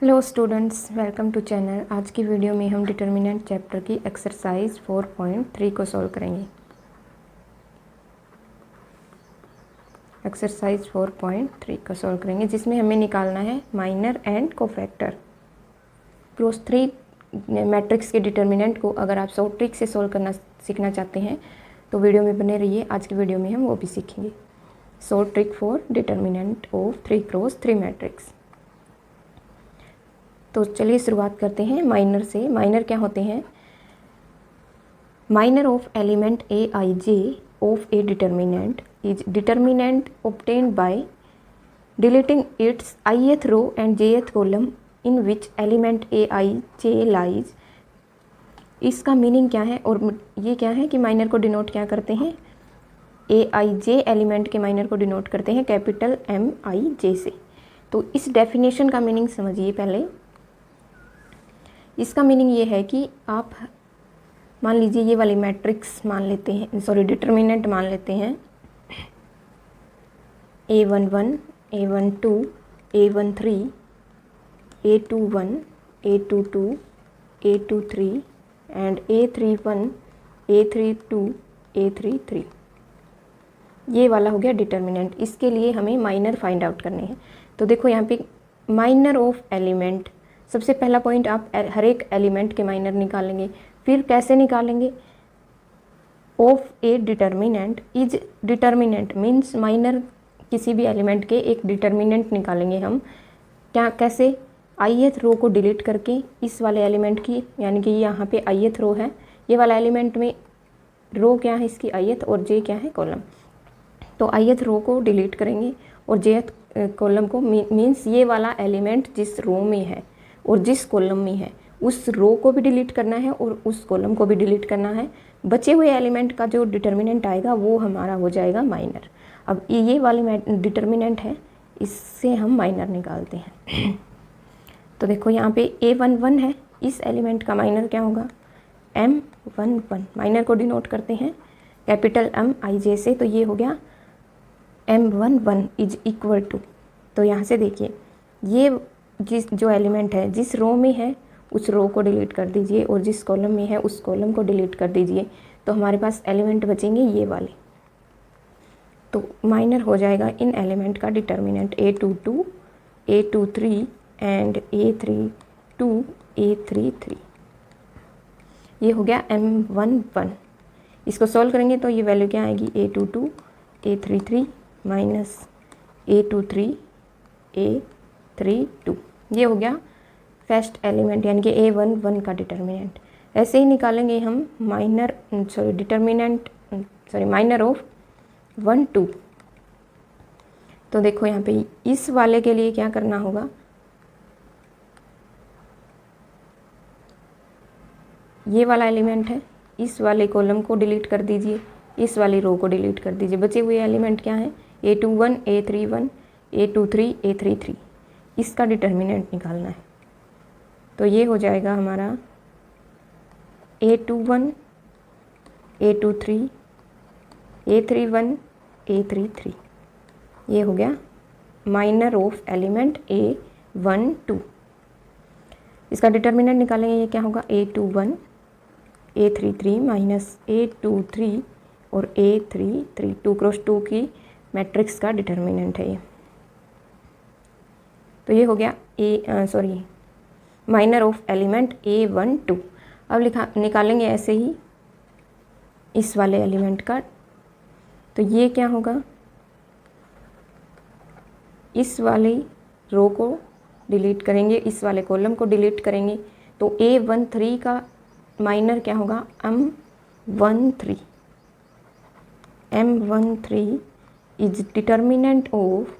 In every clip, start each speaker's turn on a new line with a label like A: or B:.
A: Hello students, welcome to channel. आज की video में हम डिटर्मिनेंट चैप्टर की एक्सरसाइज 4.3 को सॉल्व करेंगे। एक्सरसाइज 4.3 को सॉल्व करेंगे जिसमें हमें निकालना है minor and cofactor. Close 3 matrix के डिटर्मिनेंट को अगर आप शॉर्ट ट्रिक से सॉल्व करना सीखना चाहते हैं तो वीडियो में बने रहिए। आज की वीडियो में हम वो भी सीखेंगे। Short trick for determinant of 3x3 matrix. तो चलिए शुरुआत करते हैं माइनर से। माइनर क्या होते हैं? Minor of element A I J of a determinant is determinant obtained by deleting its ith row and jth column in which element A I J lies. इसका मीनिंग क्या है और ये क्या है कि माइनर को डिनोट क्या करते हैं? ए आई जे एलिमेंट के माइनर को डिनोट करते हैं कैपिटल एम आई जे से। तो इस डेफिनेशन का मीनिंग समझिए पहले। इसका मीनिंग ये है कि आप मान लीजिए ये वाली मैट्रिक्स मान लेते हैं, डिटर्मिनेंट मान लेते हैं A11, A12, A13, A21, A22, A23 and A31, A32, A33। ये वाला हो गया डिटर्मिनेंट। इसके लिए हमें माइनर फाइंड आउट करने हैं। तो देखो यहाँ पे माइनर ऑफ एलिमेंट, सबसे पहला पॉइंट आप हर एक एलिमेंट के माइनर निकालेंगे। फिर कैसे निकालेंगे? Of a determinant is determinant means minor किसी भी एलिमेंट के एक डिटर्मिनेंट निकालेंगे हम। क्या कैसे? ith रो को डिलीट करके इस वाले एलिमेंट की, यानी कि यहाँ पे ith रो है, ये वाला एलिमेंट में रो क्या है इसकी ith और j क्या है कॉलम। तो ith रो को डिलीट करेंगे और jth कॉलम को, मीन्स ये वाला एलिमेंट जिस रो में है और जिस कॉलम में है उस रो को भी डिलीट करना है और उस कॉलम को भी डिलीट करना है। बचे हुए एलिमेंट का जो डिटर्मिनेंट आएगा वो हमारा हो जाएगा माइनर। अब ये वाली डिटर्मिनेंट है, इससे हम माइनर निकालते हैं। तो देखो यहाँ पे A11 है, इस एलिमेंट का माइनर क्या होगा? M11। माइनर को डिनोट करते हैं कैपिटल M I J से। तो ये हो गया M11 इज इक्वल टू, तो यहाँ से देखिए ये जो एलिमेंट है जिस रो में है उस रो को डिलीट कर दीजिए और जिस कॉलम में है उस कॉलम को डिलीट कर दीजिए। तो हमारे पास एलिमेंट बचेंगे ये वाले। तो माइनर हो जाएगा इन एलिमेंट का determinant A22, A23 and A32, A33। ये हो गया M11। इसको सॉल्व करेंगे तो ये वैल्यू क्या आएगी? A22, A33 minus A23, A32। ये हो गया फर्स्ट एलिमेंट यानी कि A11 का डिटर्मिनेंट। ऐसे ही निकालेंगे हम माइनर माइनर ऑफ 1, 2। तो देखो यहाँ पे इस वाले के लिए क्या करना होगा? ये वाला एलिमेंट है, इस वाले कॉलम को डिलीट कर दीजिए, इस वाली रो को डिलीट कर दीजिए। बचे हुए एलिमेंट क्या है? A21, A31, A23, A33। इसका डिटर्मिनेंट निकालना है। तो ये हो जाएगा हमारा A21, A23, A31, A33। ये हो गया माइनर ऑफ एलिमेंट A12। इसका डिटर्मिनेंट निकालेंगे, ये क्या होगा? A21, A33 माइनस A23 और A33। 2x2 की मैट्रिक्स का डिटर्मिनेंट है ये। तो ये हो गया माइनर ऑफ एलिमेंट A12। अब निकालेंगे ऐसे ही इस वाले एलिमेंट का। तो ये क्या होगा? इस वाली रो को डिलीट करेंगे, इस वाले कॉलम को डिलीट करेंगे। तो A13 का माइनर क्या होगा? M13। M13 is determinant of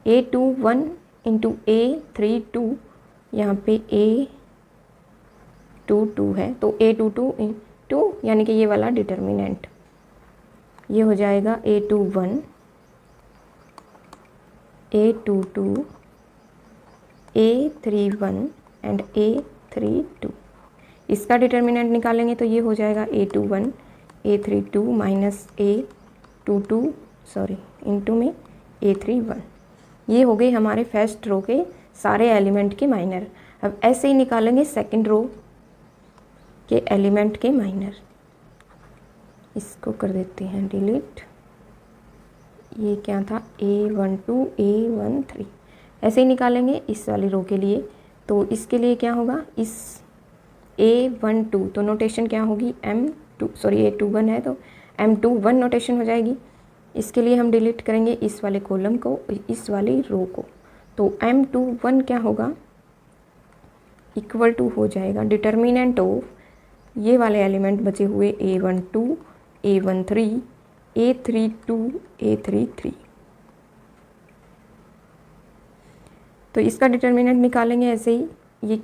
A: A21 into A32। यहाँ पे A22 है तो A22 इंटू यानी कि ये वाला डिटर्मिनेंट, ये हो जाएगा A21, A22, A31 and A32। इसका डिटर्मिनेंट निकालेंगे तो ये हो जाएगा A21, A32 minus A22 into में A31। ये हो गई हमारे फर्स्ट रो के सारे एलिमेंट के माइनर। अब ऐसे ही निकालेंगे सेकंड रो के एलिमेंट के माइनर। इसको कर देते हैं डिलीट। ये क्या था, A12 A13, ऐसे ही निकालेंगे इस वाली रो के लिए। तो इसके लिए क्या होगा, इस A12 तो नोटेशन क्या होगी, A21 है तो M21 नोटेशन हो जाएगी। इसके लिए हम डिलीट करेंगे इस वाले कॉलम को, इस वाली रो को। तो M21 क्या होगा, इक्वल टू हो जाएगा डिटर्मिनेंट ऑफ ये वाले एलिमेंट बचे हुए A12 A13 A32 A33। तो इसका डिटर्मिनेंट निकालेंगे ऐसे ही। ये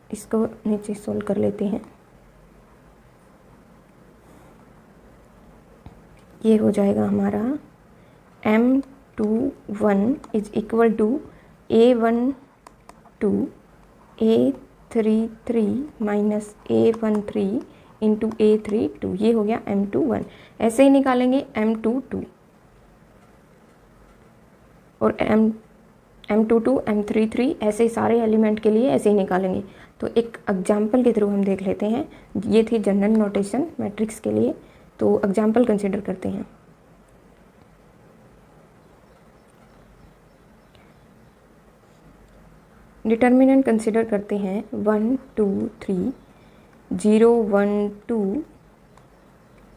A: इसको नीचे सोल्व कर लेते हैं। ये हो जाएगा हमारा M21 is equal to A12 A33 minus A13 into A32। ये हो गया M21। ऐसे ही निकालेंगे M22 और M22 M33, ऐसे ही सारे एलिमेंट के लिए ऐसे ही निकालेंगे। तो एक एग्जाम्पल के थ्रू हम देख लेते हैं। ये थी जनरल नोटेशन मैट्रिक्स के लिए, तो एग्जाम्पल कंसिडर करते हैं। डिटर्मिनेंट कंसिडर करते हैं 1 2 3 0 1 2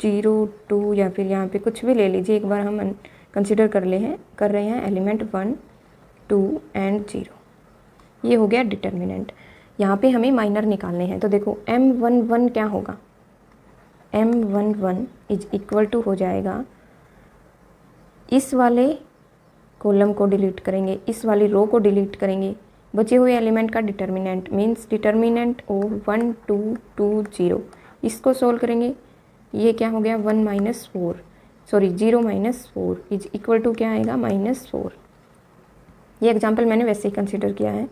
A: 0 2, या फिर यहाँ पे कुछ भी ले लीजिए। एक बार हम कंसिडर कर रहे हैं एलिमेंट 1 2 एंड 0। ये हो गया डिटर्मिनेंट। यहाँ पे हमें माइनर निकालने हैं। तो देखो M11 क्या होगा, M11 इज इक्वल टू हो जाएगा, इस वाले कॉलम को डिलीट करेंगे, इस वाली रो को डिलीट करेंगे, बचे हुए एलिमेंट का डिटर्मिनेंट मीन्स डिटर्मिनेंट ऑफ 1 2 2 0। इसको सोल्व करेंगे। ये क्या हो गया, 1 minus 4 sorry 0 minus 4 is equal to क्या आएगा, -4। ये एग्जाम्पल मैंने वैसे ही कंसिडर किया है।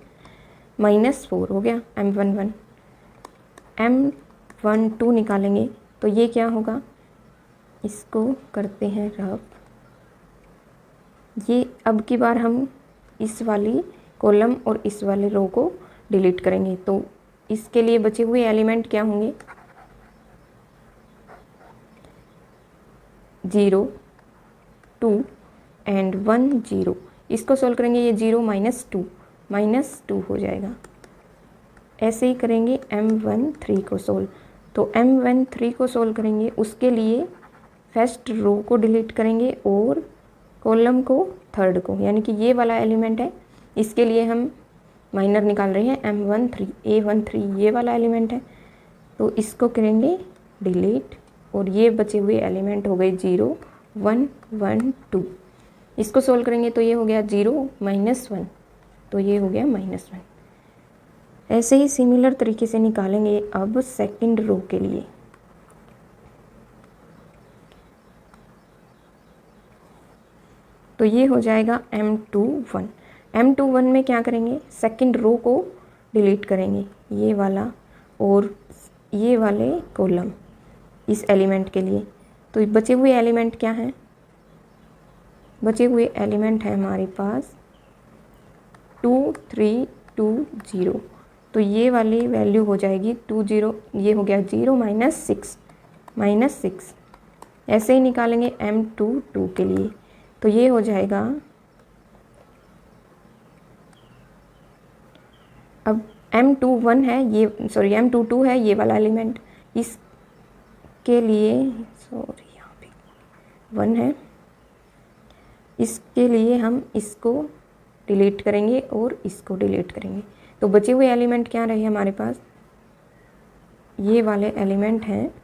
A: -4 हो गया M11। M12 निकालेंगे तो ये क्या होगा, इसको करते हैं रफ। ये अब की बार हम इस वाली कॉलम और इस वाले रो को डिलीट करेंगे। तो इसके लिए बचे हुए एलिमेंट क्या होंगे, 0 2 एंड 1 0। इसको सोल्व करेंगे, ये 0 -2 हो जाएगा। ऐसे ही करेंगे M13 को सोल्व। तो M13 को सोल्व करेंगे, उसके लिए फर्स्ट रो को डिलीट करेंगे और कॉलम को थर्ड को, यानी कि ये वाला एलिमेंट है, इसके लिए हम माइनर निकाल रहे हैं M13 A13 ये वाला एलिमेंट है। तो इसको करेंगे डिलीट और ये बचे हुए एलिमेंट हो गए 0 1 1 2। इसको सोल्व करेंगे तो ये हो गया 0 -1, तो ये हो गया -1। ऐसे ही सिमिलर तरीके से निकालेंगे अब सेकंड रो के लिए। तो ये हो जाएगा M21। M21 में क्या करेंगे, सेकंड रो को डिलीट करेंगे, ये वाला और ये वाले कॉलम इस एलिमेंट के लिए। तो बचे हुए एलिमेंट क्या हैं, बचे हुए एलिमेंट है हमारे पास 2 3 2 0। तो ये वाली वैल्यू हो जाएगी 2 0, ये हो गया 0 -6। ऐसे ही निकालेंगे M22 के लिए। तो ये हो जाएगा, अब M21 है ये, सॉरी M22 है ये वाला एलिमेंट, इसके लिए सॉरी यहाँ पे 1 है, इसके लिए हम इसको डिलीट करेंगे और इसको डिलीट करेंगे। तो बचे हुए एलिमेंट क्या रहे हमारे पास, ये वाले एलिमेंट हैं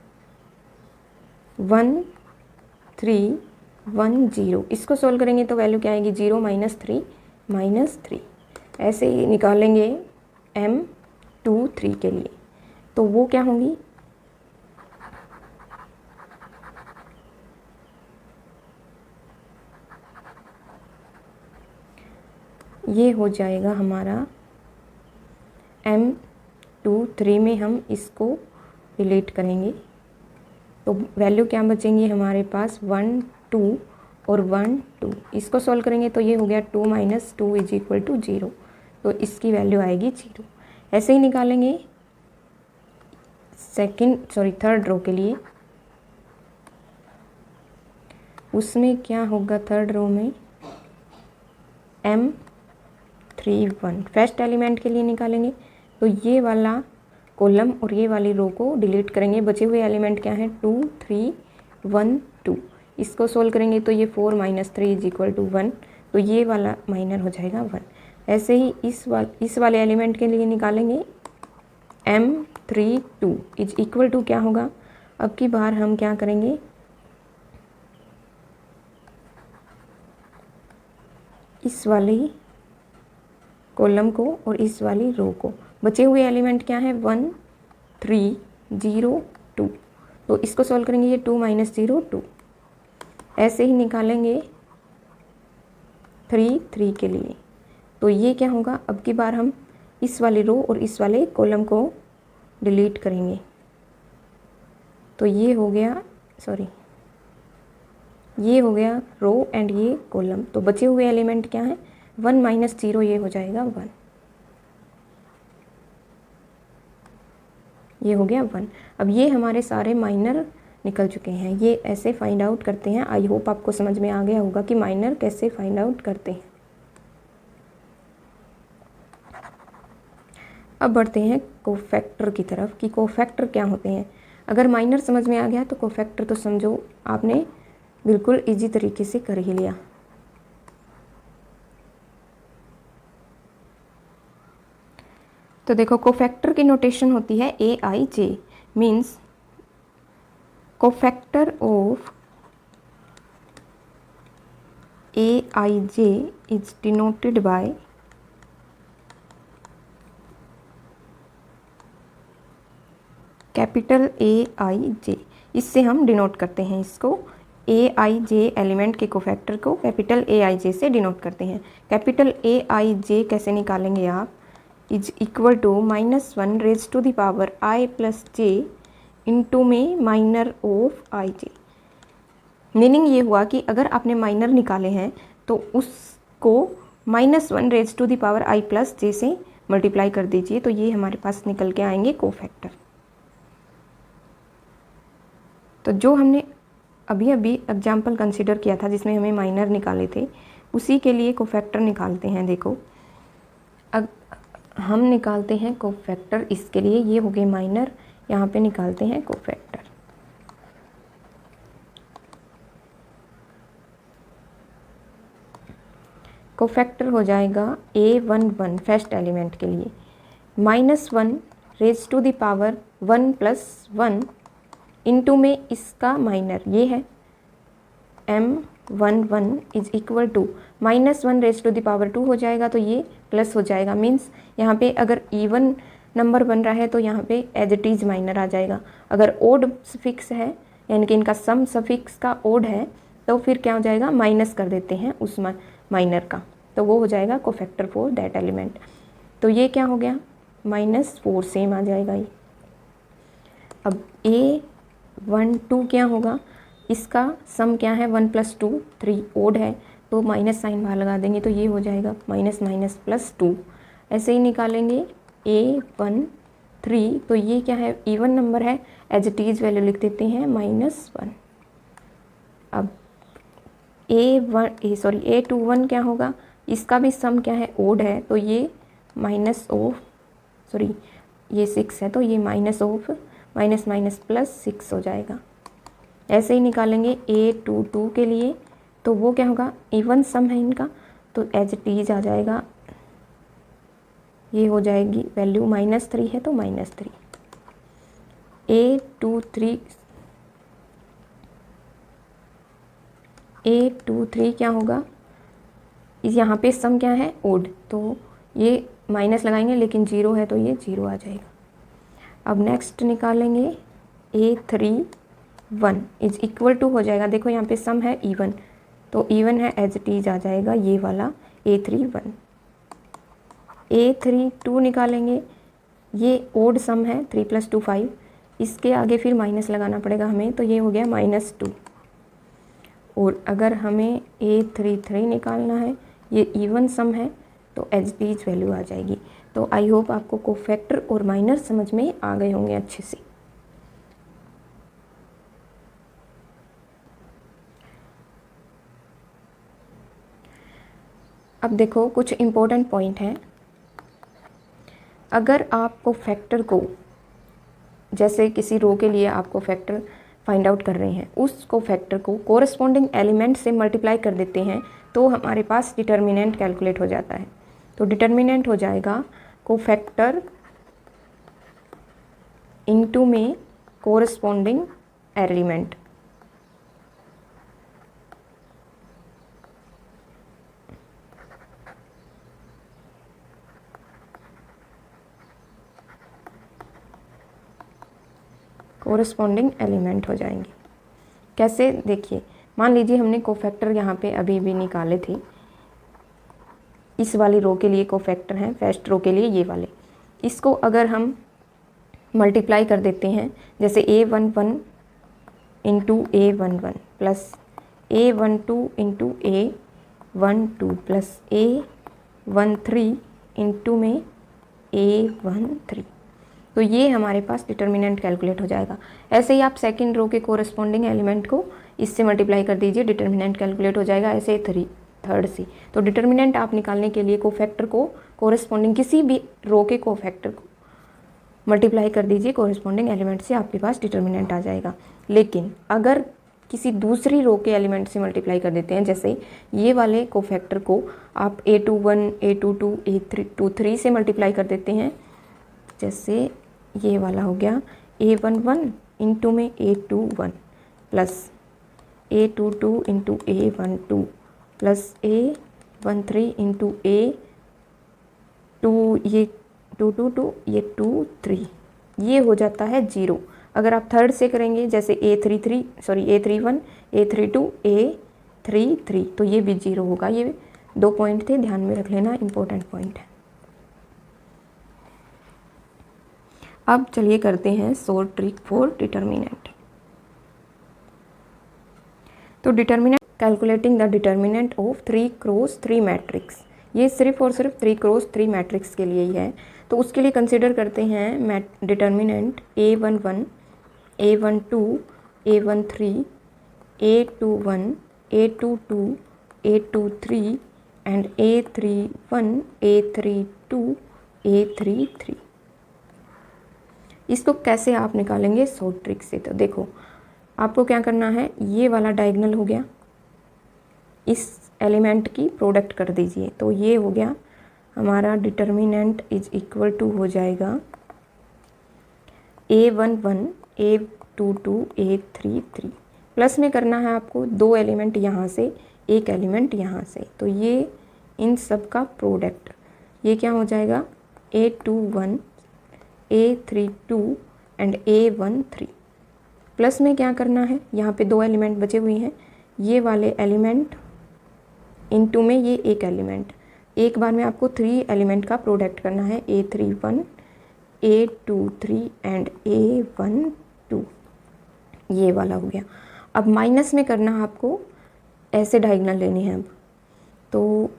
A: 1 3 1 0। इसको सोल्व करेंगे तो वैल्यू क्या आएगी, 0 -3। ऐसे ही निकालेंगे M23 के लिए। तो वो क्या होंगी, ये हो जाएगा हमारा M23 में हम इसको डिलीट करेंगे तो वैल्यू क्या बचेंगी हमारे पास 1 2 और 1 2। इसको सॉल्व करेंगे तो ये हो गया 2 - 2 इज इक्वल टू 0। तो इसकी वैल्यू आएगी 0। ऐसे ही निकालेंगे थर्ड रो के लिए। उसमें क्या होगा, थर्ड रो में M31 फर्स्ट एलिमेंट के लिए निकालेंगे। तो ये वाला कॉलम और ये वाली रो को डिलीट करेंगे। बचे हुए एलिमेंट क्या हैं, 2 3 1 2। इसको सोल्व करेंगे तो ये 4 - 3 = 1, तो ये वाला माइनर हो जाएगा 1। ऐसे ही इस वाले एलिमेंट के लिए निकालेंगे M32 = क्या होगा, अब की बार हम क्या करेंगे, इस वाली कॉलम को और इस वाली रो को, बचे हुए एलिमेंट क्या है 1 3 0 2, तो इसको सॉल्व करेंगे, ये 2 - 0 2। ऐसे ही निकालेंगे 3 3 के लिए, तो ये क्या होगा, अब की बार हम इस वाली रो और इस वाले कॉलम को डिलीट करेंगे। तो ये हो गया ये हो गया रो एंड ये कॉलम। तो बचे हुए एलिमेंट क्या है 1 - 0, ये हो जाएगा 1, ये हो गया 1। अब ये हमारे सारे माइनर निकल चुके हैं। ये ऐसे फाइंड आउट करते हैं। आई होप आपको समझ में आ गया होगा कि माइनर कैसे फाइंड आउट करते हैं। अब बढ़ते हैं कोफैक्टर की तरफ कि कोफैक्टर क्या होते हैं। अगर माइनर समझ में आ गया तो कोफैक्टर तो समझो आपने बिल्कुल इजी तरीके से कर ही लिया। तो देखो कोफैक्टर की नोटेशन होती है AIJ, means cofactor of AIJ is denoted by capital AIJ। इससे हम डिनोट करते हैं इसको, AIJ एलिमेंट के कोफैक्टर को कैपिटल AIJ से डिनोट करते हैं। कैपिटल AIJ कैसे निकालेंगे आप, =(-1 raised to the power I + j) into में माइनर ऑफ IJ। मीनिंग ये हुआ कि अगर आपने माइनर निकाले हैं तो उसको -1 raised to the power I + j से मल्टीप्लाई कर दीजिए, तो ये हमारे पास निकल के आएंगे कोफैक्टर। तो जो हमने अभी एग्जाम्पल कंसिडर किया था जिसमें हमें माइनर निकाले थे, उसी के लिए कोफैक्टर निकालते हैं। देखो अब हम निकालते हैं कोफैक्टर, इसके लिए ये हो गए माइनर, यहाँ पे निकालते हैं कोफैक्टर। कोफैक्टर हो जाएगा A11 फर्स्ट एलिमेंट के लिए -1 raised to the power 1 + 1 into में इसका माइनर ये है M11 = -1 raised to the power 2 हो जाएगा, तो ये प्लस हो जाएगा। मीन्स यहाँ पे अगर इवन नंबर बन रहा है तो यहाँ पे एज इट इज़ माइनर आ जाएगा। अगर ओड सफिक्स है यानी कि इनका सम सफिक्स का ओड है तो फिर क्या हो जाएगा, माइनस कर देते हैं उस माइनर का, तो वो हो जाएगा कोफैक्टर फॉर दैट एलिमेंट। तो ये क्या हो गया -4 सेम आ जाएगा ये। अब A12 क्या होगा, इसका सम क्या है 1 + 2 3 ओड है, तो माइनस साइन बाहर लगा देंगे तो ये हो जाएगा -(-2)। ऐसे ही निकालेंगे A13, तो ये क्या है इवन नंबर है, एज इट इज़ वैल्यू लिख देते हैं -1। अब A21 क्या होगा, इसका भी सम क्या है ओड है, तो ये ये 6 है, तो ये -(-) हो जाएगा। ऐसे ही निकालेंगे A22 के लिए, तो वो क्या होगा इवन सम है इनका, तो एज इट इज़ आ जाएगा, ये हो जाएगी वैल्यू -3 है तो -3। A23 क्या होगा, यहाँ पे सम क्या है ओड, तो ये माइनस लगाएंगे लेकिन 0 है तो ये 0 आ जाएगा। अब नेक्स्ट निकालेंगे A31 = हो जाएगा, देखो यहाँ पे सम है इवन, तो इवन है एज इट इज़ आ जाएगा ये वाला A31। A32 निकालेंगे, ये ओड सम है 3 + 2 5, इसके आगे फिर माइनस लगाना पड़ेगा हमें, तो ये हो गया -2। और अगर हमें A33 निकालना है, ये इवन सम है तो एज इज वैल्यू आ जाएगी। तो आई होप आपको कोफैक्टर और माइनर समझ में आ गए होंगे अच्छे से। अब देखो कुछ इम्पोर्टेंट पॉइंट हैं। अगर आप कोफैक्टर को, जैसे किसी रो के लिए आप कोफैक्टर फाइंड आउट कर रहे हैं, उस कोफैक्टर को कोरस्पॉन्डिंग एलिमेंट से मल्टीप्लाई कर देते हैं तो हमारे पास डिटर्मिनेंट कैलकुलेट हो जाता है। तो डिटर्मिनेंट हो जाएगा कोफैक्टर इनटू में कोरस्पॉन्डिंग एलिमेंट। कोरस्पॉन्डिंग एलिमेंट हो जाएंगे। कैसे, देखिए मान लीजिए हमने कोफैक्टर यहाँ पे अभी भी निकाले थे। इस वाली रो के लिए कोफैक्टर हैं, फर्स्ट रो के लिए ये वाले। इसको अगर हम मल्टीप्लाई कर देते हैं, जैसे A11 into A11 plus A12 into A12 plus A13 into में A13, तो ये हमारे पास डिटर्मिनेंट कैलकुलेट हो जाएगा। ऐसे ही आप सेकंड रो के कोरस्पॉन्डिंग एलिमेंट को इससे मल्टीप्लाई कर दीजिए, डिटर्मिनेंट कैलकुलेट हो जाएगा। ऐसे थर्ड से। तो डिटर्मिनेंट आप निकालने के लिए कोफैक्टर को कोरस्पॉन्डिंग किसी भी रो के कोफैक्टर को मल्टीप्लाई कर दीजिए कोरस्पॉन्डिंग एलिमेंट से, आपके पास डिटर्मिनेंट आ जाएगा। लेकिन अगर किसी दूसरी रो के एलिमेंट से मल्टीप्लाई कर देते हैं, जैसे ये वाले कोफैक्टर को आप A21, A22, A23 से मल्टीप्लाई कर देते हैं, जैसे ये वाला हो गया A11 इंटू में A21 plus A22 into A12 plus A13 into A2, ये 222, ये 23, ये हो जाता है 0। अगर आप थर्ड से करेंगे, जैसे A31, A32, A33, तो ये भी 0 होगा। ये 2 पॉइंट थे, ध्यान में रख लेना, इंपॉर्टेंट पॉइंट है। अब चलिए करते हैं शॉर्ट ट्रिक फॉर डिटर्मिनेंट। तो determinant, calculating the determinant of 3 cross 3 matrix, ये सिर्फ और सिर्फ 3 क्रॉस 3 मैट्रिक्स के लिए ही है। तो उसके लिए कंसिडर करते हैं determinant A11, A12, A13, A21, A22, A23 and A31, A32, A33। इसको कैसे आप निकालेंगे शॉर्ट ट्रिक से? तो देखो आपको क्या करना है, ये वाला डायगोनल हो गया, इस एलिमेंट की प्रोडक्ट कर दीजिए, तो ये हो गया हमारा डिटर्मिनेंट इज इक्वल टू हो जाएगा A11, A22, A33। प्लस में करना है आपको 2 एलिमेंट यहाँ से, 1 एलिमेंट यहाँ से, तो ये इन सब का प्रोडक्ट, ये क्या हो जाएगा A21, A32 and A13। Plus में क्या करना है, यहाँ पे 2 एलिमेंट बचे हुए हैं, ये वाले एलिमेंट इनटू में ये 1 एलिमेंट, एक बार में आपको 3 एलिमेंट का प्रोडक्ट करना है, A31, A23 एंड A12, ये वाला हो गया। अब माइनस में करना है आपको, ऐसे डायगोनल लेने हैं। तो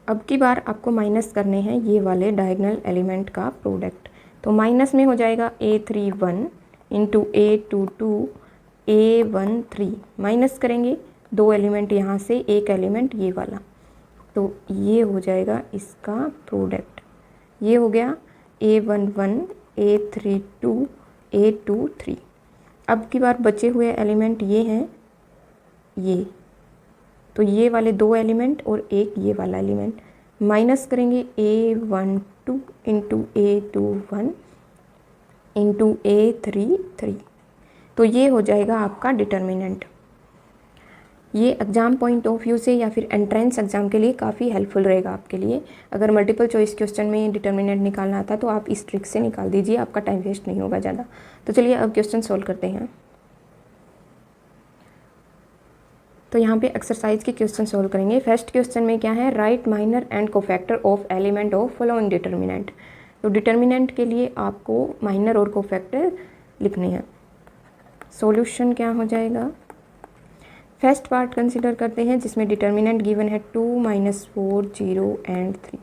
A: अब की बार आपको माइनस करने हैं ये वाले डायगोनल एलिमेंट का प्रोडक्ट, तो माइनस में हो जाएगा A31 into A22, A13, minus करेंगे 2 एलिमेंट यहाँ से, 1 एलिमेंट ये वाला, तो ये हो जाएगा इसका प्रोडक्ट। ये हो गया A11, A32, A23। अब की बार बचे हुए एलिमेंट ये हैं, ये, तो ये वाले 2 एलिमेंट और 1 ये वाला एलिमेंट, माइनस करेंगे A12 into A21 into A33, तो ये हो जाएगा आपका डिटर्मिनेंट। ये एग्ज़ाम पॉइंट ऑफ व्यू से या फिर एंट्रेंस एग्ज़ाम के लिए काफ़ी हेल्पफुल रहेगा आपके लिए। अगर मल्टीपल चॉइस क्वेश्चन में डिटर्मिनेंट निकालना आता तो आप इस ट्रिक से निकाल दीजिए, आपका टाइम वेस्ट नहीं होगा ज़्यादा। तो चलिए अब क्वेश्चन सॉल्व करते हैं। तो यहाँ पे एक्सरसाइज के क्वेश्चन सॉल्व करेंगे। फर्स्ट क्वेश्चन में क्या है, right minor and cofactor of element of following determinant. तो डिटर्मिनेंट के लिए आपको माइनर और कोफैक्टर लिखने हैं। सॉल्यूशन क्या हो जाएगा, फर्स्ट पार्ट कंसिडर करते हैं जिसमें डिटर्मिनेंट गिवन है 2 -4 0 एंड 3।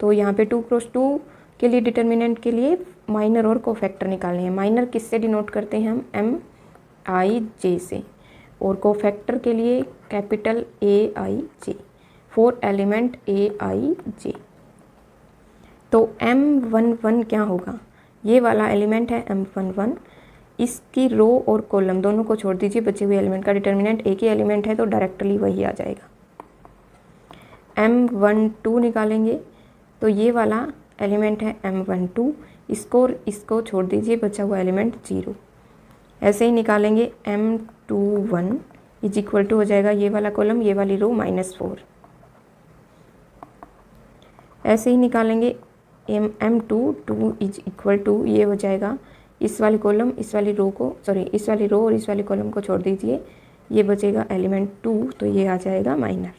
A: तो यहाँ पे 2 क्रॉस 2 के लिए डिटर्मिनेंट के लिए माइनर और कोफैक्टर निकालने हैं। माइनर किससे डिनोट करते हैं हम? MIJ से, और कोफैक्टर के लिए कैपिटल AIJ, 4 एलिमेंट AIJ। तो M11 क्या होगा? ये वाला एलिमेंट है M11, इसकी रो और कॉलम दोनों को छोड़ दीजिए, बचे हुए एलिमेंट का डिटर्मिनेंट एक ही एलिमेंट है तो डायरेक्टली वही आ जाएगा। M12 निकालेंगे तो ये वाला एलिमेंट है M12, इसको छोड़ दीजिए, बचा हुआ एलिमेंट 0। ऐसे ही निकालेंगे M21 इज इक्वल टू हो जाएगा ये वाला कॉलम, ये वाली रो -4। ऐसे ही निकालेंगे M22 इज इक्वल टू, ये हो जाएगा इस वाली कॉलम, इस वाली रो और इस वाली कॉलम को छोड़ दीजिए, ये बचेगा एलिमेंट 2, तो ये आ जाएगा माइनर।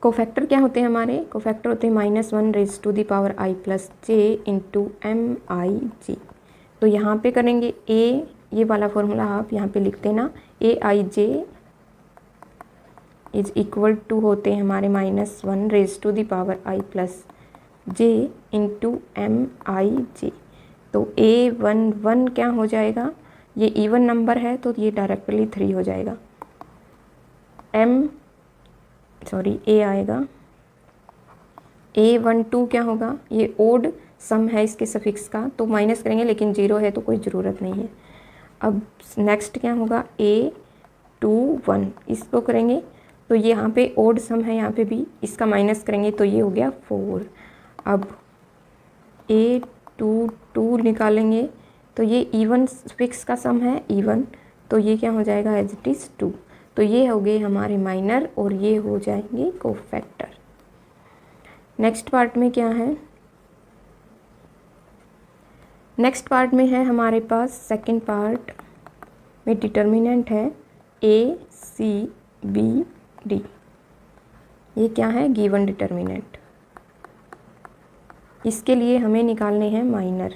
A: कोफैक्टर क्या होते हैं हमारे? कोफैक्टर होते हैं -1 raise to the power I + J into MIJ। तो यहाँ पे करेंगे ये वाला फॉर्मूला आप यहाँ पे लिख देना, AIJ इज इक्वल टू होते हैं हमारे -1 raise to the power I + J into MIJ। तो A11 क्या हो जाएगा? ये इवन नंबर है तो ये डायरेक्टली 3 हो जाएगा। A आएगा। A12 क्या होगा? ये ओड सम है इसके सफिक्स का, तो माइनस करेंगे, लेकिन 0 है तो कोई ज़रूरत नहीं है। अब नेक्स्ट क्या होगा? A21 इसको करेंगे तो ये यहाँ पे ओड सम है, यहाँ पे भी इसका माइनस करेंगे तो ये हो गया 4। अब A22 निकालेंगे तो ये इवन फिक्स का सम है, इवन, तो ये क्या हो जाएगा? As it is 2। तो ये हो गए हमारे माइनर और ये हो जाएंगे कोफैक्टर। नेक्स्ट पार्ट में क्या है? नेक्स्ट पार्ट में है हमारे पास सेकंड पार्ट में डिटर्मिनेंट है ACBD। ये क्या है? Given determinant. इसके लिए हमें निकालने हैं माइनर।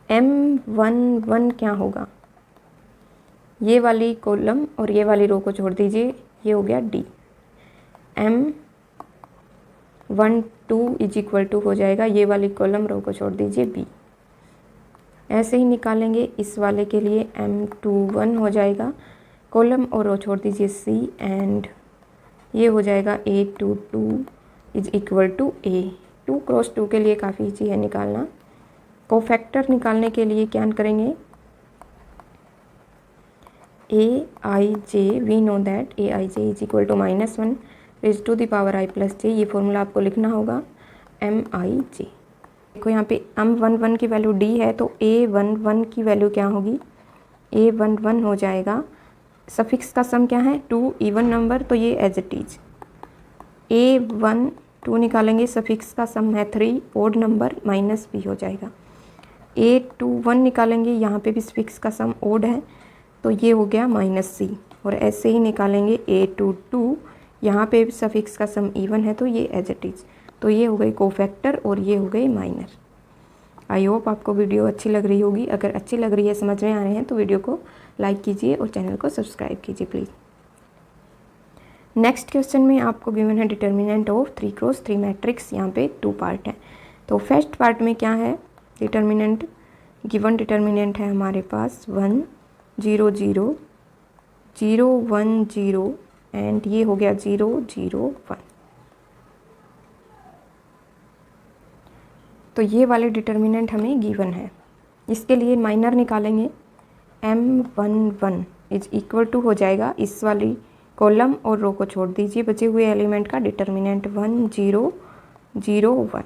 A: M11 क्या होगा? ये वाली कॉलम और ये वाली रो को छोड़ दीजिए, ये हो गया D। M12 is equal to हो जाएगा ये वाली कॉलम रो को छोड़ दीजिए B। ऐसे ही निकालेंगे इस वाले के लिए M21 हो जाएगा, कॉलम और रो छोड़ दीजिए C, एंड ये हो जाएगा A22 is equal to A। 2 cross 2 के लिए काफ़ी ईजी है निकालना। कोफैक्टर निकालने के लिए क्या करेंगे? AIJ, we know that AIJ is equal to -1 raise to the power I + J। ये फॉर्मूला आपको लिखना होगा MIJ। देखो यहाँ पे M11 की वैल्यू D है तो A11 की वैल्यू क्या होगी? A11 हो जाएगा, सफिक्स का सम क्या है? 2, इवन नंबर, तो ये एज इट इज। A12 निकालेंगे, सफिक्स का सम है 3, ओड नंबर, -B हो जाएगा। A21 निकालेंगे, यहाँ पे भी सफिक्स का सम ओड है तो ये हो गया -C। और ऐसे ही निकालेंगे A22, यहाँ पे सफिक्स का सम इवन है तो ये एज इट इज। तो ये हो गई कोफैक्टर और ये हो गई माइनर। आई होप आपको वीडियो अच्छी लग रही होगी। अगर अच्छी लग रही है, समझ में आ रहे हैं, तो वीडियो को लाइक कीजिए और चैनल को सब्सक्राइब कीजिए प्लीज़। नेक्स्ट क्वेश्चन में आपको गिवन है डिटर्मिनेंट ऑफ 3 क्रॉस 3 मैट्रिक्स। यहाँ पे 2 पार्ट है। तो फर्स्ट पार्ट में क्या है? डिटर्मिनेंट, गिवन डिटर्मिनेंट है हमारे पास 1 0 0 0 1 0 एंड ये हो गया 0 0 1। तो ये वाले डिटर्मिनेंट हमें गिवन है। इसके लिए माइनर निकालेंगे। M11 इज इक्वल टू हो जाएगा, इस वाली कॉलम और रो को छोड़ दीजिए, बचे हुए एलिमेंट का डिटर्मिनेंट 1 0 0 1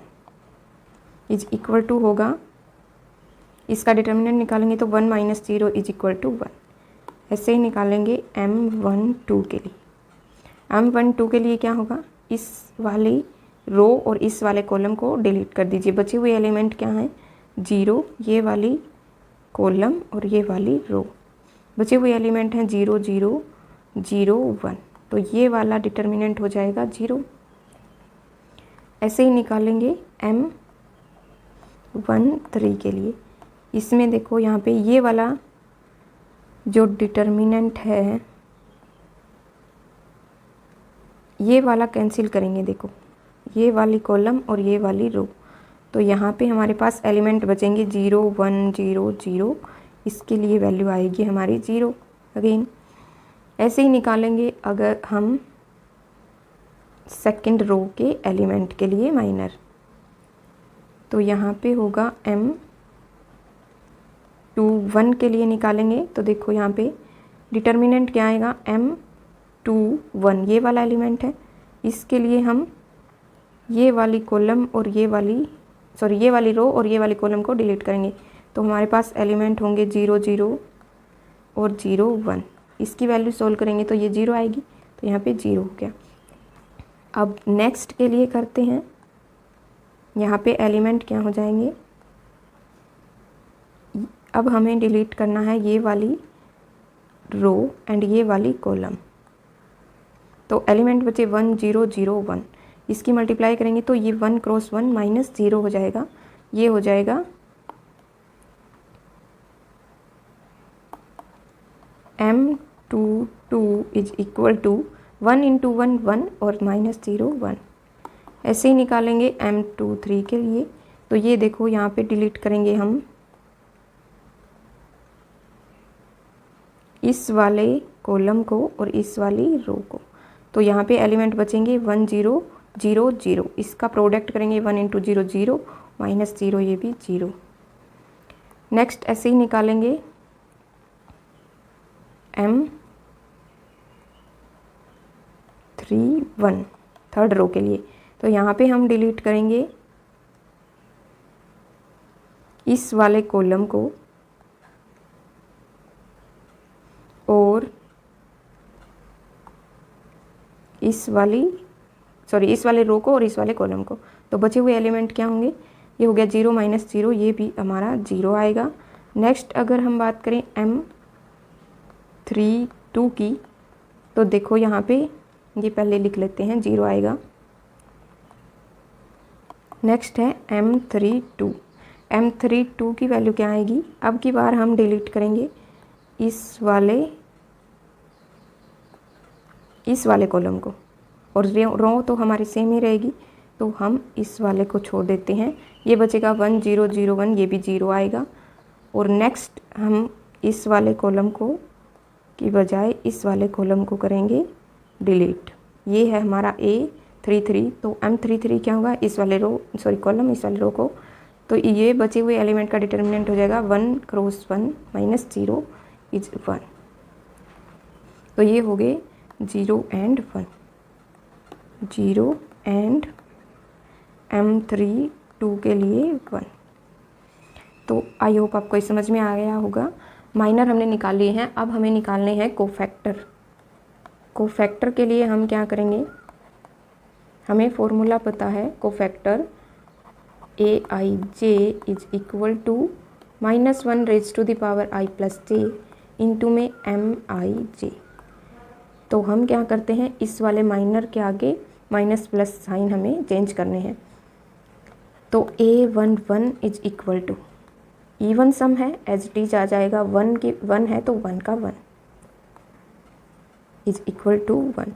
A: इज इक्वल टू होगा, इसका डिटर्मिनेंट निकालेंगे तो 1 - 0 इज इक्वल टू 1। ऐसे ही निकालेंगे M12 के लिए। M12 के लिए क्या होगा? इस वाली रो और इस वाले कॉलम को डिलीट कर दीजिए, बचे हुए एलिमेंट क्या हैं? 0, ये वाली कॉलम और ये वाली रो, बचे हुए एलिमेंट हैं 0 0 0 1। तो ये वाला डिटर्मिनेंट हो जाएगा 0। ऐसे ही निकालेंगे 1 3 के लिए। इसमें देखो यहाँ पे ये वाला जो डिटर्मिनेंट है ये वाला कैंसिल करेंगे। देखो ये वाली कॉलम और ये वाली रो, तो यहाँ पे हमारे पास एलिमेंट बचेंगे 0 1 0 0। इसके लिए वैल्यू आएगी हमारी 0 अगेन। ऐसे ही निकालेंगे अगर हम सेकंड रो के एलिमेंट के लिए माइनर, तो यहाँ पे होगा M2 1 के लिए निकालेंगे। तो देखो यहाँ पे डिटर्मिनेंट क्या आएगा, M2 1 ये वाला एलिमेंट है। इसके लिए हम ये वाली कॉलम और ये वाली रो और ये वाली कॉलम को डिलीट करेंगे। तो हमारे पास एलिमेंट होंगे 0 0 और 0 1। इसकी वैल्यू सोल्व करेंगे तो ये 0 आएगी, तो यहाँ पे 0 हो गया। अब नेक्स्ट के लिए करते हैं। यहाँ पे एलिमेंट क्या हो जाएंगे, अब हमें डिलीट करना है ये वाली रो एंड ये वाली कॉलम। तो एलिमेंट बचे 1 0 0 1। इसकी मल्टीप्लाई करेंगे तो ये 1 क्रॉस 1 माइनस 0 हो जाएगा। ये हो जाएगा M22 is equal to 1 into 1 1 और माइनस 0 1। ऐसे ही निकालेंगे M23 के लिए। तो ये देखो यहाँ पे डिलीट करेंगे हम इस वाले कॉलम को और इस वाली रो को। तो यहाँ पे एलिमेंट बचेंगे 1 0 0 0। इसका प्रोडक्ट करेंगे 1 इंटू 0 0 माइनस 0, ये भी 0। नेक्स्ट ऐसे ही निकालेंगे M31 थर्ड रो के लिए। तो यहाँ पे हम डिलीट करेंगे इस वाले कॉलम को और इस वाले रो को और इस वाले कॉलम को। तो बचे हुए एलिमेंट क्या होंगे, ये हो गया 0 माइनस 0, ये भी हमारा 0 आएगा। नेक्स्ट अगर हम बात करें M32 की, तो देखो यहाँ पे ये पहले लिख लेते हैं, 0 आएगा। नेक्स्ट है M32 की वैल्यू क्या आएगी। अब की बार हम डिलीट करेंगे इस वाले कॉलम को और रो तो हमारी सेम ही रहेगी, तो हम इस वाले को छोड़ देते हैं। ये बचेगा 1 0 0 1, ये भी 0 आएगा। और नेक्स्ट हम इस वाले कॉलम को की बजाय इस वाले कॉलम को करेंगे डिलीट। ये है हमारा A33। तो M33 क्या होगा, इस वाले कॉलम इस वाले रो को। तो ये बचे हुए एलिमेंट का डिटर्मिनेंट हो जाएगा 1 क्रॉस 1 माइनस 0 इज 1। तो ये हो गए 0 एंड 1, 0 एंड M32 के लिए 1। तो आई होप आपको ये समझ में आ गया होगा। माइनर हमने निकाल लिए हैं, अब हमें निकालने हैं कोफैक्टर। कोफैक्टर के लिए हम क्या करेंगे, हमें फॉर्मूला पता है cofactor Aij is equal to -1 raise to the power i plus j into में Mij। तो हम क्या करते हैं, इस वाले माइनर के आगे माइनस प्लस साइन हमें चेंज करने हैं। तो A11 is equal to even sum है, एज इट इज आ जाएगा। 1 है तो 1 का 1 is equal to 1।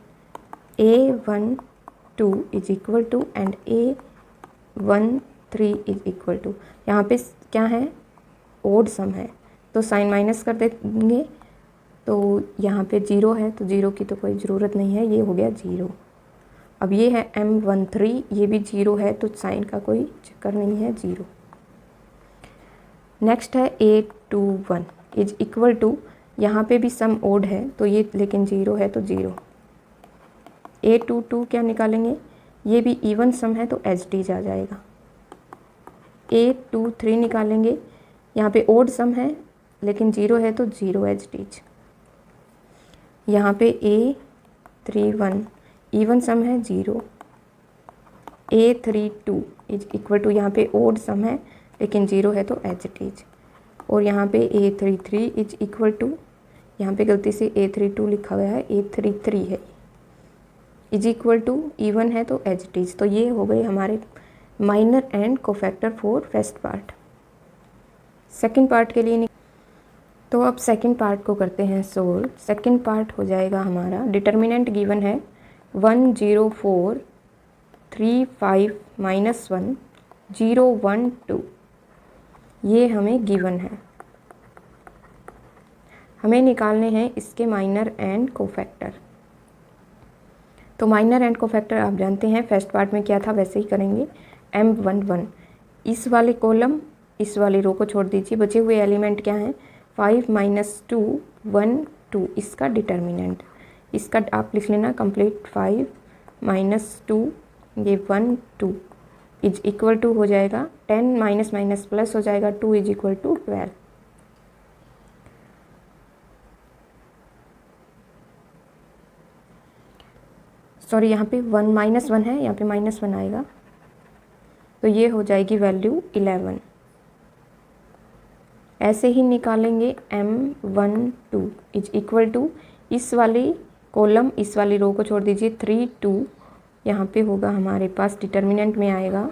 A: A12 is equal to and A13 is equal to, यहाँ पे क्या है, ओड सम है तो साइन माइनस कर देंगे। तो यहाँ पे 0 है तो 0 की तो कोई ज़रूरत नहीं है, ये हो गया 0। अब ये है M13, ये भी 0 है तो साइन का कोई चक्कर नहीं है, 0। नेक्स्ट है A21 इज इक्वल टू, यहाँ पे भी सम ओड है तो ये लेकिन 0 है तो 0। A22 क्या निकालेंगे, ये भी इवन सम है तो एज टी आ जाएगा। A23 निकालेंगे, यहाँ पे ओड सम है लेकिन 0 है तो 0 एज टीज। यहाँ पे A31 इवन सम है 0। A32 इज इक्वल टू, यहाँ पे ओड सम है लेकिन 0 है तो एज टीज। और यहाँ पे A33 इज इक्वल टू, यहाँ पे गलती से A32 लिखा हुआ है, A33 है, इज इक्वल टू इवन है तो एज टीज। तो ये हो गए हमारे minor and cofactor for first part. Second part के लिए तो अब सेकंड पार्ट को करते हैं सोल्व। सेकंड पार्ट हो जाएगा हमारा, डिटर्मिनेंट गिवन है 1 0 4 3 5 -1 0 1 2, ये हमें गिवन है। हमें निकालने हैं इसके माइनर एंड कोफैक्टर। तो माइनर एंड कोफैक्टर आप जानते हैं, फर्स्ट पार्ट में क्या था वैसे ही करेंगे। M1 1, इस वाले कॉलम इस वाली रो को छोड़ दीजिए, बचे हुए एलिमेंट क्या हैं 5 -2 1 2, इसका डिटर्मिनेंट, इसका आप लिख लेना कंप्लीट 5 -2 ये 1 2 इज इक्वल टू हो जाएगा 10 माइनस माइनस प्लस हो जाएगा 2 इज इक्वल टू 12। सॉरी यहाँ पे 1 -1 है, यहाँ पे -1 आएगा, तो ये हो जाएगी वैल्यू 11। ऐसे ही निकालेंगे M1 2 इज इक्वल टू, इस वाली कॉलम इस वाली रो को छोड़ दीजिए 3 2, यहाँ पे होगा हमारे पास डिटर्मिनेंट में आएगा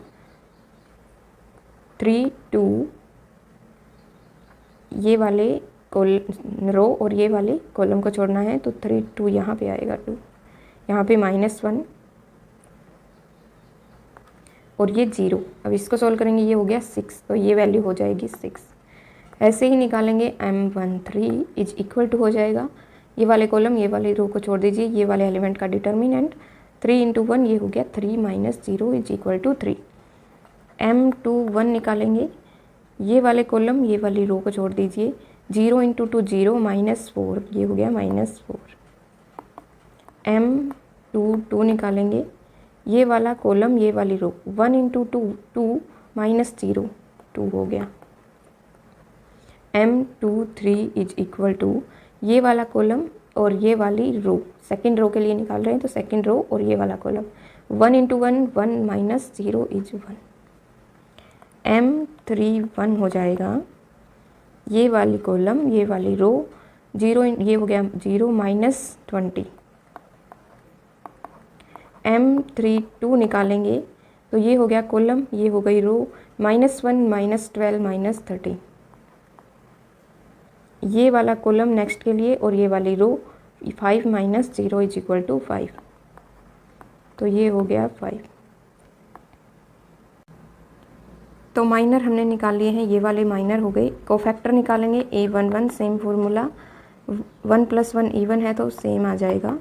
A: 3 2, ये वाले रो और ये वाले कॉलम को छोड़ना है तो 3 2 यहाँ पे आएगा 2, यहाँ पे -1 और ये 0। अब इसको सॉल्व करेंगे, ये हो गया 6, तो ये वैल्यू हो जाएगी 6। ऐसे ही निकालेंगे M1 3 इज इक्वल टू हो जाएगा, ये वाले कॉलम ये वाली रो को छोड़ दीजिए, ये वाले एलिमेंट का डिटर्मिनेंट 3 × 1, ये हो गया 3 - 0 इज इक्वल टू 3। M2 1 निकालेंगे, ये वाले कॉलम ये वाली रो को छोड़ दीजिए, 0 × 2 0 -4, ये हो गया -4। M2 2 निकालेंगे, ये वाला कॉलम ये वाली रो 1 × 2 2 -0 2 हो गया। M2 3 इज इक्वल टू, ये वाला कॉलम और ये वाली रो, सेकंड रो के लिए निकाल रहे हैं तो सेकंड रो और ये वाला कॉलम 1 × 1 1 -0 इज 1। M3 1 हो जाएगा, ये वाली कॉलम ये वाली रो 0, ये हो गया 0 -20। M3 2 निकालेंगे तो ये हो गया कॉलम, ये हो गई रो -1 -12 -13, ये वाला कॉलम नेक्स्ट के लिए और ये वाली रो 5 -0 इज इक्वल टू 5, तो ये हो गया 5। तो माइनर हमने निकाल लिए हैं, ये वाले माइनर हो गए। कोफैक्टर निकालेंगे A11, सेम फार्मूला, 1 + 1 इवन है तो सेम आ जाएगा।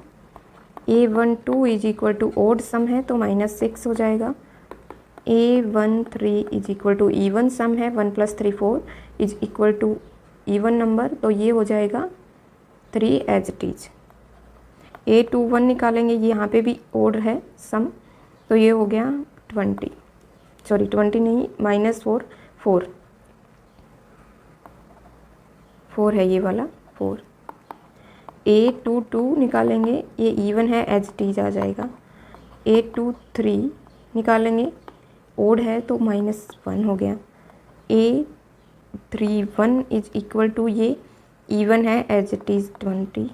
A: A12 is equal to odd sum है तो -6 हो जाएगा। A13 is equal to even sum है, 1 + 3 4 is equal to even number, तो ये हो जाएगा 3 एज इट इज। A21 निकालेंगे, ये यहाँ पे भी ओड है सम, तो ये हो गया 20 नहीं -4 4 है ये वाला 4। A22 निकालेंगे, ये इवन है एज इट इज आ जाएगा। A23 निकालेंगे, ओड है तो -1 हो गया। A31 इज इक्वल टू, ये इवन है as it is 20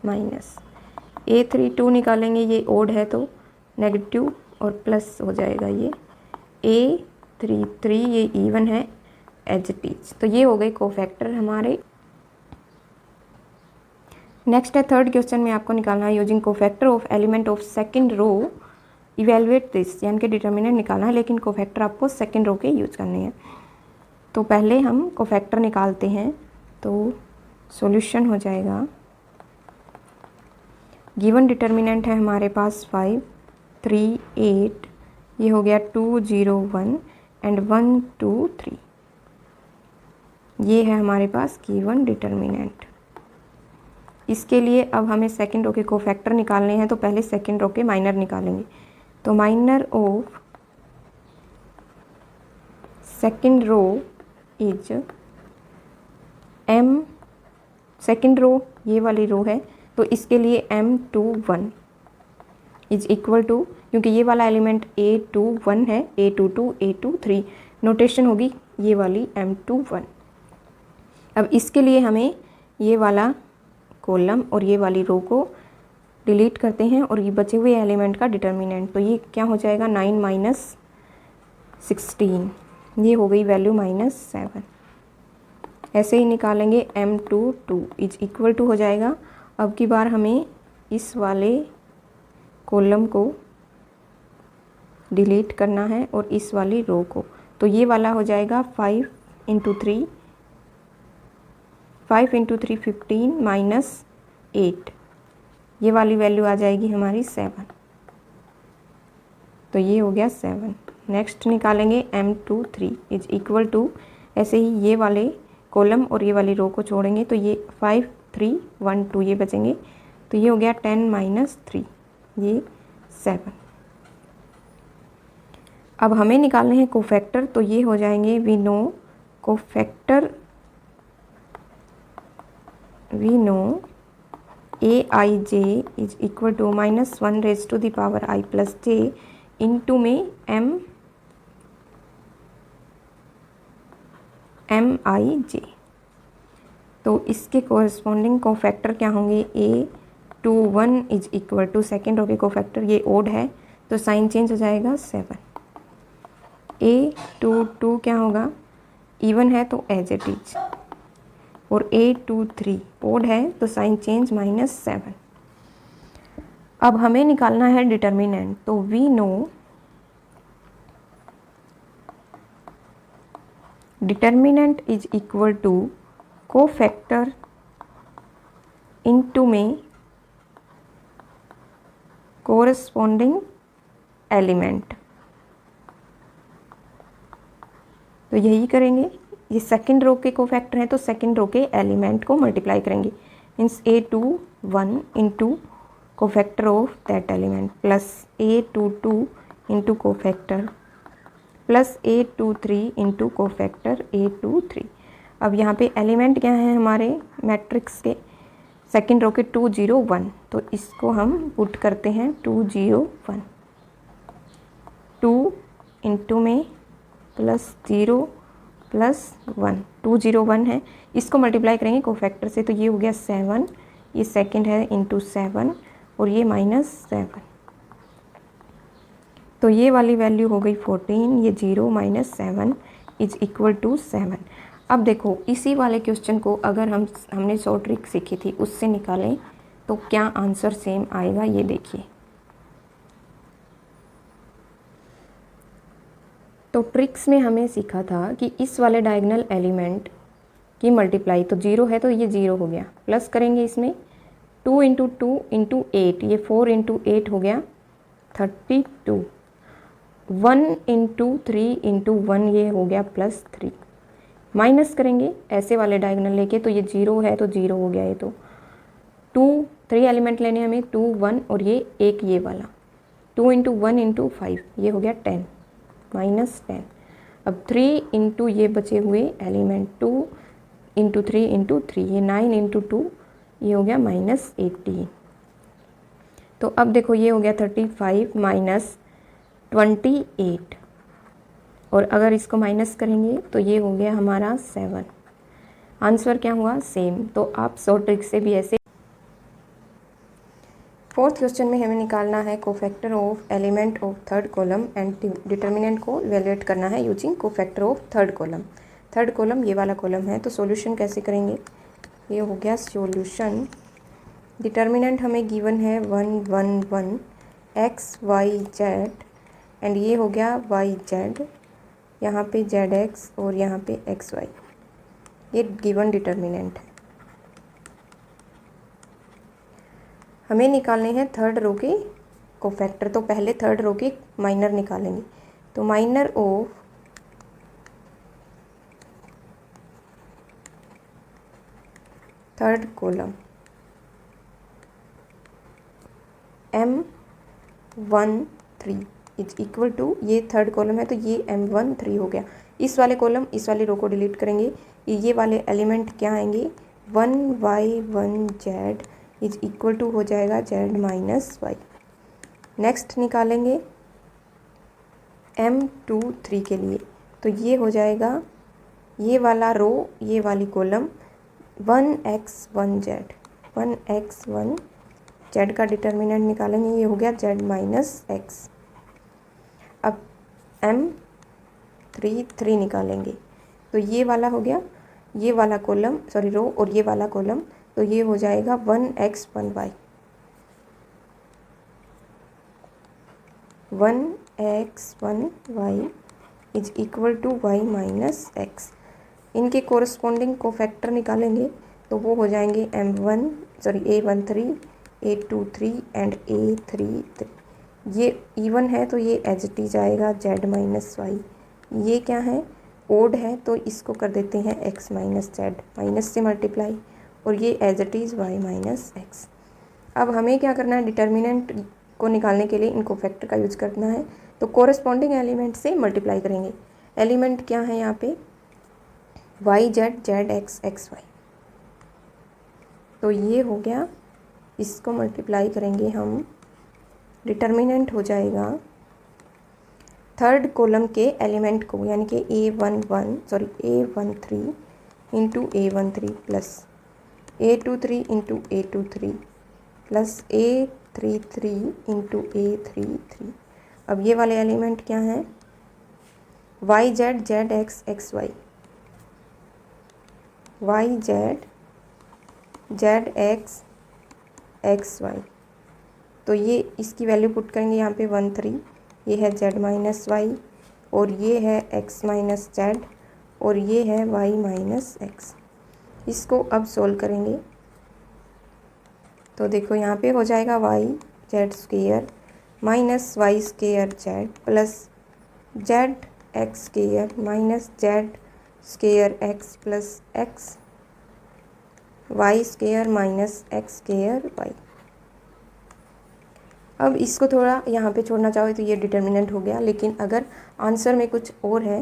A: minus. A32 निकालेंगे, ये ओड है तो नेगेटिव और प्लस हो जाएगा ये। A33 ये इवन है एज इट इज, तो ये हो गए कोफैक्टर हमारे। नेक्स्ट है थर्ड क्वेश्चन में आपको निकालना है using cofactor of element of second row evaluate this, यानी कि डिटर्मिनेंट निकालना है, लेकिन कोफैक्टर आपको सेकंड रो के यूज करने हैं। तो पहले हम कोफैक्टर निकालते हैं, तो सॉल्यूशन हो जाएगा, गिवन डिटर्मिनेंट है हमारे पास 5 3 8, ये हो गया 2 0 1 एंड 1 2 3, ये है हमारे पास गिवन डिटर्मिनेंट। इसके लिए अब हमें सेकंड रो के कोफैक्टर निकालने हैं, तो पहले सेकंड रो के माइनर निकालेंगे। तो minor of second row is M, second row ये वाली रो है तो इसके लिए M21 इज इक्वल टू, क्योंकि ये वाला एलिमेंट A21 है, A22 A23 नोटेशन होगी ये वाली M21। अब इसके लिए हमें ये वाला कॉलम और ये वाली रो को डिलीट करते हैं और ये बचे हुए एलिमेंट का डिटर्मिनेंट, तो ये क्या हो जाएगा 9 16, ये हो गई वैल्यू -7। ऐसे ही निकालेंगे M22 इज इक्वल टू हो जाएगा, अब की बार हमें इस वाले कॉलम को डिलीट करना है और इस वाली रो को, तो ये वाला हो जाएगा 5 × 3, 5 × 3 15 -8, ये वाली वैल्यू आ जाएगी हमारी 7, तो ये हो गया 7। नेक्स्ट निकालेंगे M23 इज इक्वल टू, ऐसे ही ये वाले कॉलम और ये वाली रो को छोड़ेंगे तो ये 5 3 1 2 ये बचेंगे, तो ये हो गया 10 - 3, ये 7। अब हमें निकालने हैं कोफैक्टर, तो ये हो जाएंगे we know cofactor, we know Aij is equal to -1 raise to the power i plus j into में Mij, तो इसके कोरस्पॉन्डिंग कोफैक्टर क्या होंगे, A21 is equal to, second row के कोफैक्टर ये ओड है तो साइन चेंज हो जाएगा 7। A22 क्या होगा, इवन है तो एज इट इज, और A23 ओड है तो साइन चेंज -7। अब हमें निकालना है डिटर्मिनेंट, तो we know determinant is equal to cofactor into में कोरस्पॉन्डिंग एलिमेंट, तो यही करेंगे, ये सेकंड रो के कोफैक्टर हैं तो सेकंड रो के एलिमेंट को मल्टीप्लाई करेंगे, means A21 into cofactor of that element plus A22 into cofactor plus A23 into cofactor A23। अब यहाँ पे एलिमेंट क्या है हमारे मैट्रिक्स के, सेकंड रो के 2 0 1, तो इसको हम पुट करते हैं 2 0 1, 2 इंटू में प्लस 0 प्लस 1, 2 0 1 है, इसको मल्टीप्लाई करेंगे कोफैक्टर से तो ये हो गया 7, ये सेकंड है इंटू 7 और ये -7, तो ये वाली वैल्यू हो गई 14, ये 0 - 7 इज इक्वल टू 7। अब देखो इसी वाले क्वेश्चन को अगर हमने 100 ट्रिक सीखी थी उससे निकालें तो क्या आंसर सेम आएगा, ये देखिए। तो ट्रिक्स में हमें सीखा था कि इस वाले डायगोनल एलिमेंट की मल्टीप्लाई, तो 0 है तो ये 0 हो गया, प्लस करेंगे इसमें 2 × 2 × 8, ये 4 × 8 हो गया 32, 1 × 3 × 1 ये हो गया +3, माइनस करेंगे ऐसे वाले डायगोनल लेके, तो ये 0 है तो 0 हो गया, ये तो 3 एलिमेंट लेने हमें 2 1 और ये एक ये वाला 2 × 1 × 5 ये हो गया 10 -10। अब 3 × ये बचे हुए एलिमेंट 2 × 3 × 3 ये 9 × 2 ये हो गया -18। तो अब देखो ये हो गया 35 -28, और अगर इसको माइनस करेंगे तो ये हो गया हमारा 7। आंसर क्या हुआ, सेम। तो आप 100 ट्रिक से भी ऐसे। फोर्थ क्वेश्चन में हमें निकालना है cofactor of element of third column and determinant को इवेलुएट करना है using cofactor of third column. Third column ये वाला कॉलम है, तो सॉल्यूशन कैसे करेंगे, ये हो गया सॉल्यूशन। डिटर्मिनेंट हमें गिवन है 1 1 1 x y z, एंड ये हो गया y z, यहाँ पे जेड एक्स और यहाँ पे एक्स वाई, ये गिवन डिटर्मिनेंट है। हमें निकालने हैं थर्ड रो के कोफैक्टर, तो पहले थर्ड रो के माइनर निकालेंगे, तो minor of third column M13 is equal to, ये थर्ड कॉलम है तो ये M13 हो गया। इस वाले कॉलम इस वाले रो को डिलीट करेंगे, ये वाले एलिमेंट क्या आएंगे 1 y 1 z is equal to हो जाएगा z माइनस वाई। नेक्स्ट निकालेंगे M23 के लिए, तो ये हो जाएगा ये वाला रो ये वाली column 1x 1 z, 1x 1 z का डिटर्मिनेंट निकालेंगे, ये हो गया z माइनस एक्स। अब 3 3 निकालेंगे तो ये वाला हो गया, ये वाला कॉलम सॉरी रो और ये वाला कॉलम, तो ये हो जाएगा 1x 1y, 1x 1y is equal to y minus x. इनके कोरस्पॉन्डिंग कोफैक्टर निकालेंगे तो वो हो जाएंगे A13, A23 एंड A33। ये इवन है तो ये एज इट इज आएगा z माइनस वाई। ये क्या है, ओड है तो इसको कर देते हैं x माइनस जेड, माइनस से मल्टीप्लाई, और ये as it is y minus x. अब हमें क्या करना है, डिटर्मिनेंट को निकालने के लिए इनको फैक्टर का यूज करना है, तो कोरस्पॉन्डिंग एलिमेंट से मल्टीप्लाई करेंगे। एलिमेंट क्या है यहाँ पे, y z, z x, x y, तो ये हो गया, इसको मल्टीप्लाई करेंगे हम, डिटर्मिनेंट हो जाएगा थर्ड कॉलम के एलिमेंट को, यानी कि A13 into A13 plus A23 into A23 plus A33 into A33। अब ये वाले एलिमेंट क्या हैं, y z, z x, x y, y z, z x, x y, तो ये इसकी वैल्यू पुट करेंगे यहाँ पे 13, ये है z माइनस वाई, और ये है x माइनस जेड, और ये है y माइनस एक्स। इसको अब सोल्व करेंगे तो देखो यहाँ पे हो जाएगा y z square minus y square z plus z x square minus Z square x plus x y square minus x square y. अब इसको थोड़ा यहाँ पे छोड़ना चाहो तो ये डिटर्मिनेंट हो गया, लेकिन अगर आंसर में कुछ और है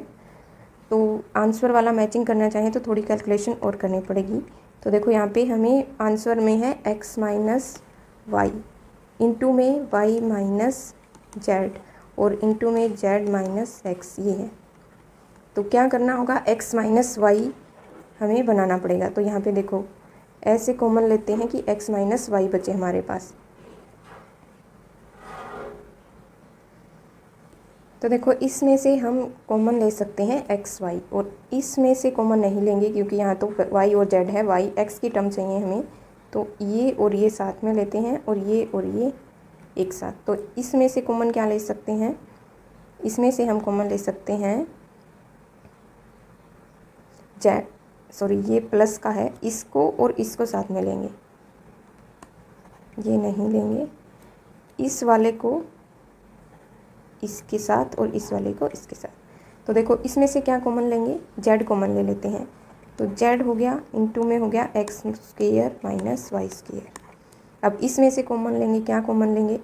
A: तो आंसर वाला मैचिंग करना चाहें तो थोड़ी कैलकुलेशन और करनी पड़ेगी। तो देखो यहाँ पे हमें आंसर में है x माइनस वाई, इंटू में y माइनस जेड, और इंटू में z माइनस एक्स, ये है। तो क्या करना होगा, x माइनस वाई हमें बनाना पड़ेगा। तो यहाँ पे देखो ऐसे कॉमन लेते हैं कि x माइनस वाई बचे हमारे पास। तो देखो इसमें से हम कॉमन ले सकते हैं एक्स वाई, और इसमें से कॉमन नहीं लेंगे क्योंकि यहाँ तो वाई और जेड है, वाई एक्स की टर्म चाहिए हमें, तो ये और ये साथ में लेते हैं, और ये एक साथ। तो इसमें से कॉमन क्या ले सकते हैं, इसमें से हम कॉमन ले सकते हैं जेड, सॉरी ये प्लस का है, इसको और इसको साथ में लेंगे, ये नहीं लेंगे, इस वाले को इसके साथ और इस वाले को इसके साथ। तो देखो इसमें से क्या कॉमन लेंगे, जेड कॉमन ले लेते हैं, तो जेड हो गया, इंटू में हो गया x square minus y square. अब इसमें से कॉमन लेंगे, क्या कॉमन लेंगे,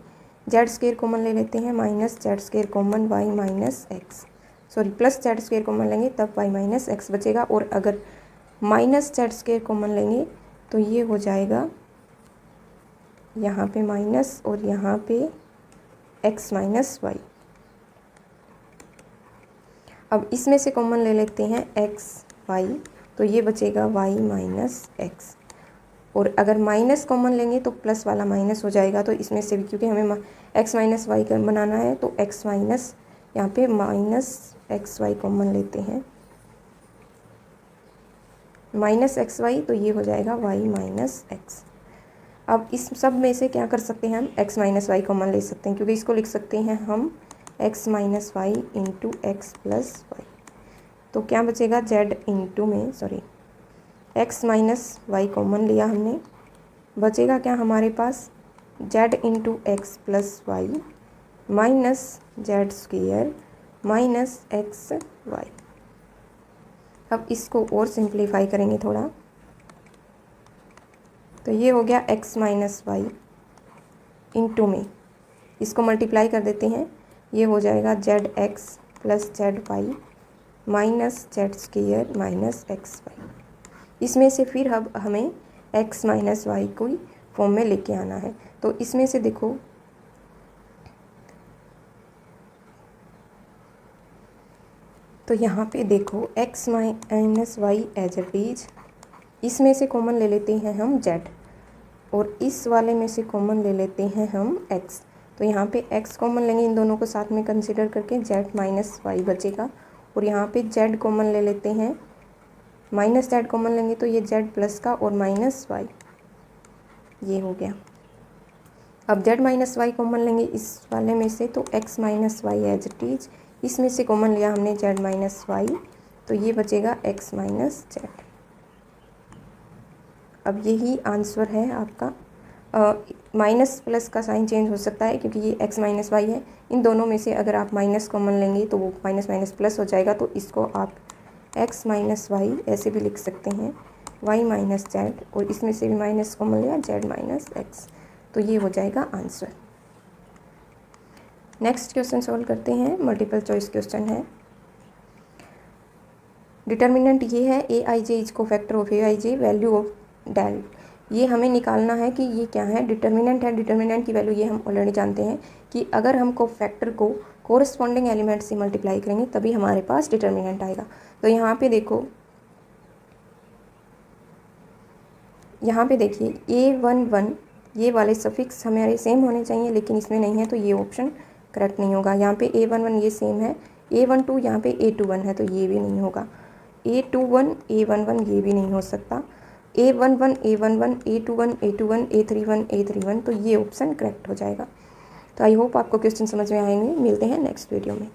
A: जेड स्क्वेयर कॉमन ले लेते हैं, minus Z square common y minus x, sorry plus z square common लेंगे तब वाई माइनस एक्स बचेगा, और अगर माइनस जेड स्क्वेयर कॉमन लेंगे तो ये हो जाएगा यहाँ पे माइनस और यहाँ पे एक्स माइनस वाई। अब इसमें से कॉमन ले लेते हैं एक्स वाई, तो ये बचेगा वाई माइनस एक्स, और अगर माइनस कॉमन लेंगे तो प्लस वाला माइनस हो जाएगा, तो इसमें से भी क्योंकि हमें एक्स माइनस वाई बनाना है तो एक्स माइनस यहाँ पे माइनस एक्स वाई कॉमन लेते हैं, माइनस एक्स वाई, तो ये हो जाएगा वाई माइनस एक्स। अब इस सब में से क्या कर सकते हैं, हम एक्स माइनस वाई कॉमन ले सकते हैं, क्योंकि इसको लिख सकते हैं हम X minus Y into X plus Y. तो क्या बचेगा, जेड इंटू में sorry X minus Y common लिया हमने, बचेगा क्या हमारे पास, Z into X plus Y minus Z square minus x Y. अब इसको और सिंप्लीफाई करेंगे थोड़ा, तो ये हो गया एक्स माइनस वाई इंटू में, इसको मल्टीप्लाई कर देते हैं, ये हो जाएगा z x plus z y minus Z square minus x y. इसमें से फिर अब हमें एक्स माइनस वाई को फॉर्म में लेके आना है। तो इसमें से देखो तो यहाँ पे देखो x minus y as it is, इसमें से कॉमन ले लेते हैं हम जेड, और इस वाले में से कॉमन ले लेते हैं हम एक्स। तो यहाँ पे x कॉमन लेंगे, इन दोनों को साथ में कंसिडर करके z माइनस वाई बचेगा, और यहाँ पे z कॉमन ले लेते हैं, माइनस z कॉमन लेंगे तो ये z प्लस का और माइनस y, ये हो गया। अब z माइनस वाई कॉमन लेंगे इस वाले में से, तो x minus y as it is, इसमें से कॉमन लिया हमने z माइनस वाई, तो ये बचेगा x माइनस z। अब यही आंसर है आपका। माइनस प्लस का साइन चेंज हो सकता है क्योंकि ये x माइनस वाई है, इन दोनों में से अगर आप माइनस कॉमन लेंगे तो वो माइनस माइनस प्लस हो जाएगा, तो इसको आप x माइनस वाई ऐसे भी लिख सकते हैं, y माइनस जेड, और इसमें से भी माइनस कॉमन लिया z माइनस x, तो ये हो जाएगा आंसर। नेक्स्ट क्वेश्चन सॉल्व करते हैं, मल्टीपल चॉइस क्वेश्चन है। डिटर्मिनेंट ये है A I J is cofactor of A I J, value of del, ये हमें निकालना है कि ये क्या है। डिटर्मिनेंट है, डिटर्मिनेंट की वैल्यू ये हम ऑलरेडी जानते हैं कि अगर हम को फैक्टर को कोरस्पॉन्डिंग एलिमेंट से मल्टीप्लाई करेंगे तभी हमारे पास डिटर्मिनेंट आएगा। तो यहाँ पे देखो, यहाँ पे देखिए A11 ये वाले सफिक्स हमारे सेम होने चाहिए, लेकिन इसमें नहीं है तो ये ऑप्शन करेक्ट नहीं होगा। यहाँ पे A11 ये सेम है, A12 यहाँ पे A21 है तो ये भी नहीं होगा। A21 A11 ये भी नहीं हो सकता, A11 A11 A21 A21 A31 A31, तो ये ऑप्शन करेक्ट हो जाएगा। तो आई होप आपको क्वेश्चन समझ में आएंगे। मिलते हैं नेक्स्ट वीडियो में।